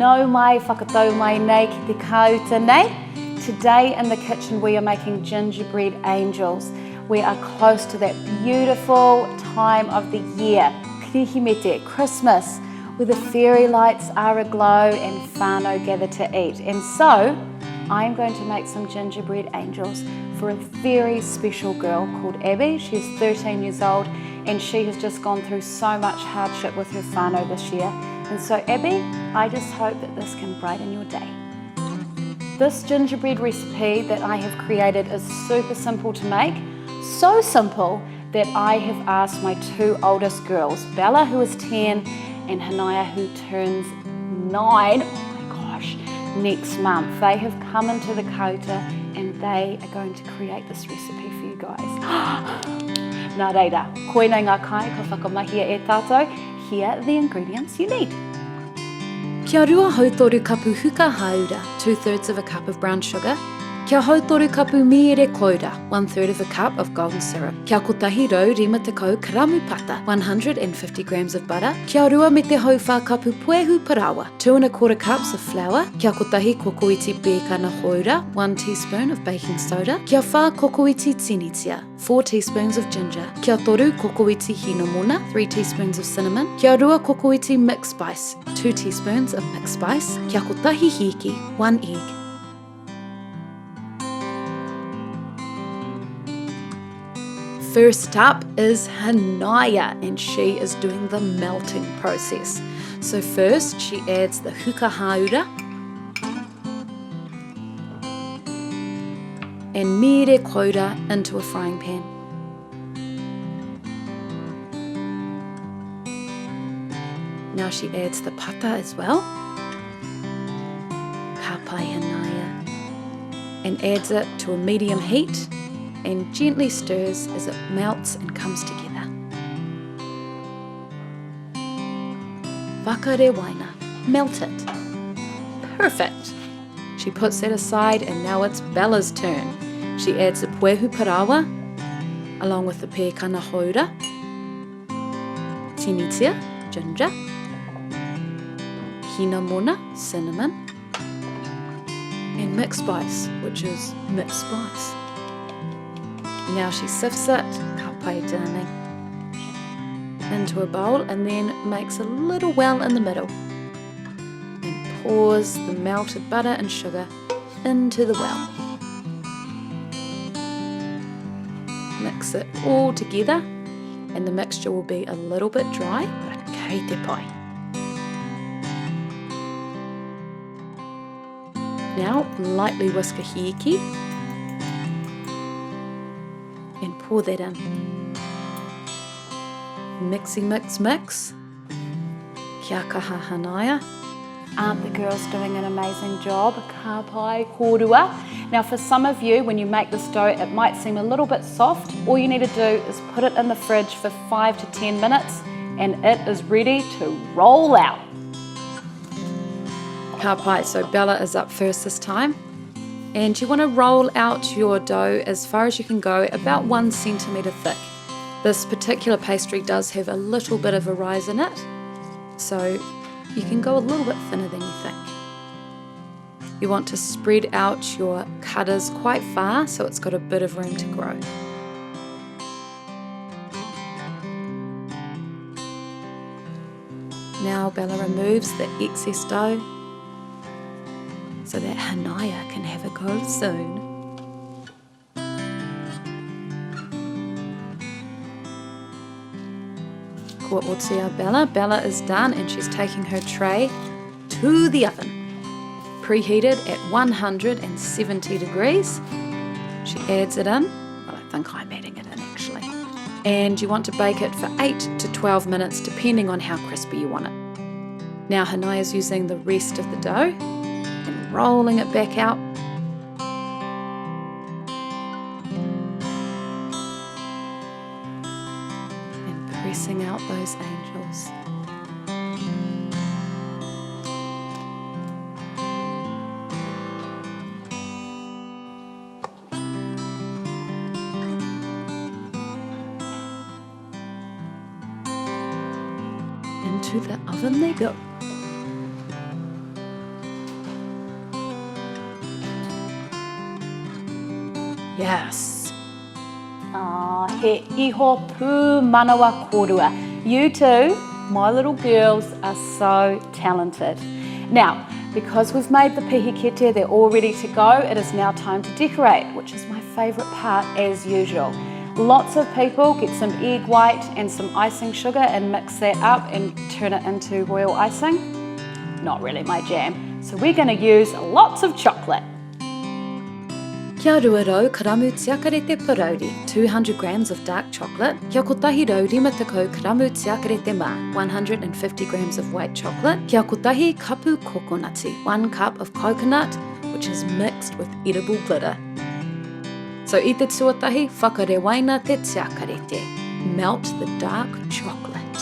Nau mai whakatau mai nei ki te kauta nei. Today in the kitchen we are making gingerbread angels. We are close to that beautiful time of the year, Kirihimete, Christmas, where the fairy lights are aglow and whānau gather to eat. And so I'm going to make some gingerbread angels for a very special girl called Abby. She's 13 years old and she has just gone through so much hardship with her whānau this year. And so Abby, I just hope that this can brighten your day. This gingerbread recipe that I have created is super simple to make. So simple that I have asked my two oldest girls, Bella who is 10 and Hanaya who turns 9, oh my gosh, next month. They have come into the kauta and they are going to create this recipe for you guys. Nā reira, koinei ngā kai ka whakamahia e tātou. Here are the ingredients you need. Kia rua hautoru kapu huka haura, 2/3 of a cup of brown sugar. Kia hautoru kapu miere koura, 1/3 of a cup of golden syrup. Kia kotahi rau rima tekau karamu pata, 150 grams of butter. Kia rua me te hauwha kapu puehu parawa, 2 1/4 cups of flour. Kia kotahi kokoiti pēkana houra, 1 teaspoon of baking soda. Kia wha kokoiti tinitia, 4 teaspoons of ginger. Kia toru kokoiti hinamona, 3 teaspoons of cinnamon. Kia rua kokoiti mixed spice, 2 teaspoons of mixed spice. Kia kotahi hiki, 1 egg. First up is Hanaya, and she is doing the melting process. So first she adds the huka haura and mere koura into a frying pan. Now she adds the pata as well, ka pai Hanaya, and adds it to a medium heat and gently stirs as it melts and comes together. Whakare waina, melt it. Perfect. She puts that aside and now it's Bella's turn. She adds the puehu parawa along with the pēkana haura, tinitia, ginger, hinamona, cinnamon, and mixed spice, which is mixed spice. Now she sifts it, ka pai darling, into a bowl and then makes a little well in the middle and pours the melted butter and sugar into the well. Mix it all together and the mixture will be a little bit dry, but kei te pai. Now lightly whisk a hiki and pour that in. Mixy mix mix. Kia kaha Hanaya. Aren't the girls doing an amazing job? Ka pai korua. Now for some of you, when you make this dough, it might seem a little bit soft. All you need to do is put it in the fridge for 5 to 10 minutes and it is ready to roll out. Ka pai, so Bella is up first this time. And you want to roll out your dough as far as you can go, about 1 centimetre thick. This particular pastry does have a little bit of a rise in it, so you can go a little bit thinner than you think. You want to spread out your cutters quite far so it's got a bit of room to grow. Now Bella removes the excess dough so that Hanaya can have a go soon. Ko otea Bella. Bella is done and she's taking her tray to the oven. Preheated at 170 degrees. She adds it in. Well, I think I'm adding it in actually. And you want to bake it for 8 to 12 minutes depending on how crispy you want it. Now Hanaya's using the rest of the dough and rolling it back out. And pressing out those angels. Into the oven they go. Yes. He iho pū manawa kōrua. You two, my little girls, are so talented. Now, because we've made the pihikete, they're all ready to go, it is now time to decorate, which is my favourite part as usual. Lots of people get some egg white and some icing sugar and mix that up and turn it into royal icing. Not really my jam. So we're going to use lots of chocolate. Kia ruarau karamu tiakarete parauri, 200 grams of dark chocolate. Kia kotahi rau 50 karamu tiakarete mā, 150 grams of white chocolate. Kia kotahi kapu kokonati, 1 cup of coconut, which is mixed with edible glitter. So i te tuatahi, whakarewaina te tiakarete. Melt the dark chocolate.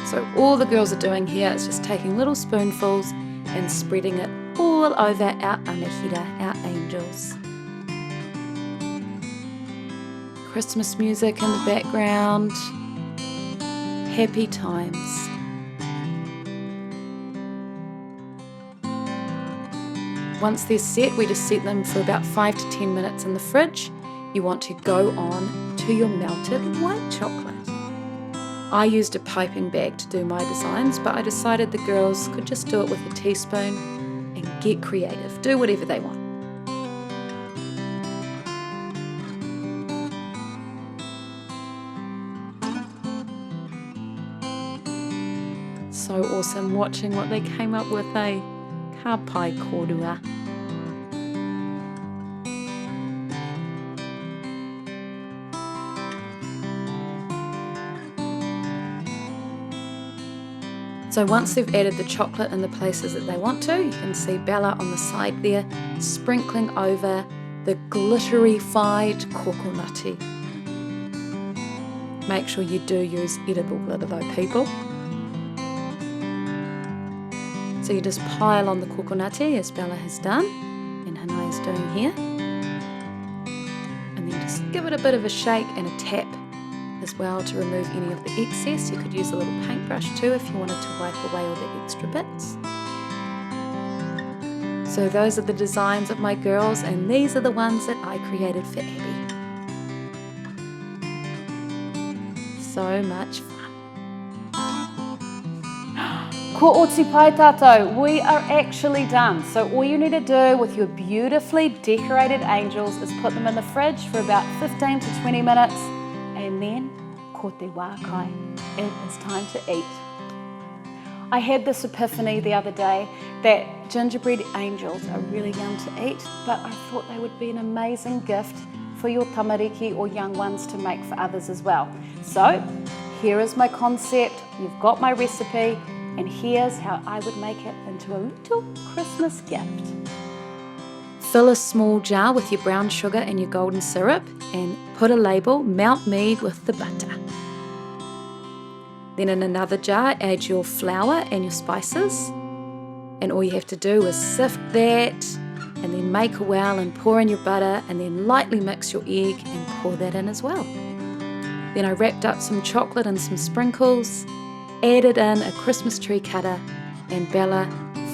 So all the girls are doing here is just taking little spoonfuls and spreading it all over our anahira, our angels. Christmas music in the background. Happy times. Once they're set, we just set them for about 5 to 10 minutes in the fridge. You want to go on to your melted white chocolate. I used a piping bag to do my designs, but I decided the girls could just do it with a teaspoon and get creative. Do whatever they want. So awesome watching what they came up with, eh? Ka pai kōrua. So once they've added the chocolate in the places that they want to, you can see Bella on the side there sprinkling over the glittery-fied kokonati. Make sure you do use edible glitter though, people. So you just pile on the kokonati as Bella has done and Hanai is doing here. And then just give it a bit of a shake and a tap as well to remove any of the excess. You could use a little paintbrush too if you wanted to wipe away all the extra bits. So those are the designs of my girls, and these are the ones that I created for Abby. So much fun. Ko oti pai tātou, we are actually done. So all you need to do with your beautifully decorated angels is put them in the fridge for about 15 to 20 minutes. And then, ko te wākai, it is time to eat. I had this epiphany the other day that gingerbread angels are really young to eat, but I thought they would be an amazing gift for your tamariki or young ones to make for others as well. So, here is my concept, you've got my recipe, and here's how I would make it into a little Christmas gift. Fill a small jar with your brown sugar and your golden syrup and put a label, Mount Me with the butter. Then in another jar, add your flour and your spices. And all you have to do is sift that and then make a well and pour in your butter and then lightly mix your egg and pour that in as well. Then I wrapped up some chocolate and some sprinkles, added in a Christmas tree cutter, and Bella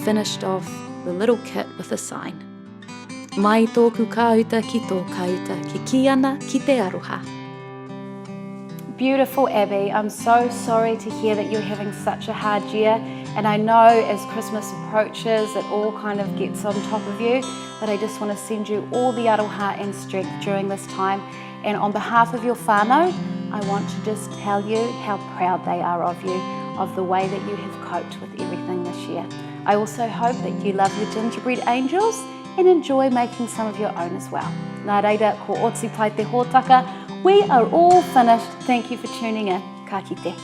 finished off the little kit with a sign. Mai tōku kauta ki tō kauta, ki ana ki te aroha. Beautiful, Abby. I'm so sorry to hear that you're having such a hard year, and I know as Christmas approaches it all kind of gets on top of you, but I just want to send you all the aroha and strength during this time, and on behalf of your whānau, I want to just tell you how proud they are of you, of the way that you have coped with everything this year. I also hope that you love your gingerbread angels and enjoy making some of your own as well. Nā reira, ko oti pai te hōtaka. We are all finished. Thank you for tuning in. Ka kite.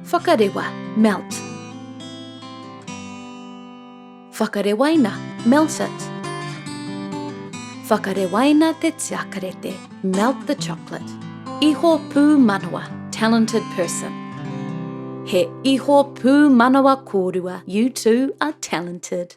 Whakarewa, melt. Whakarewaina, melt it. Whakarewaina te tiakarete, melt the chocolate. Iho pū manawa, talented person. He iho pū manawa kōrua, you two are talented.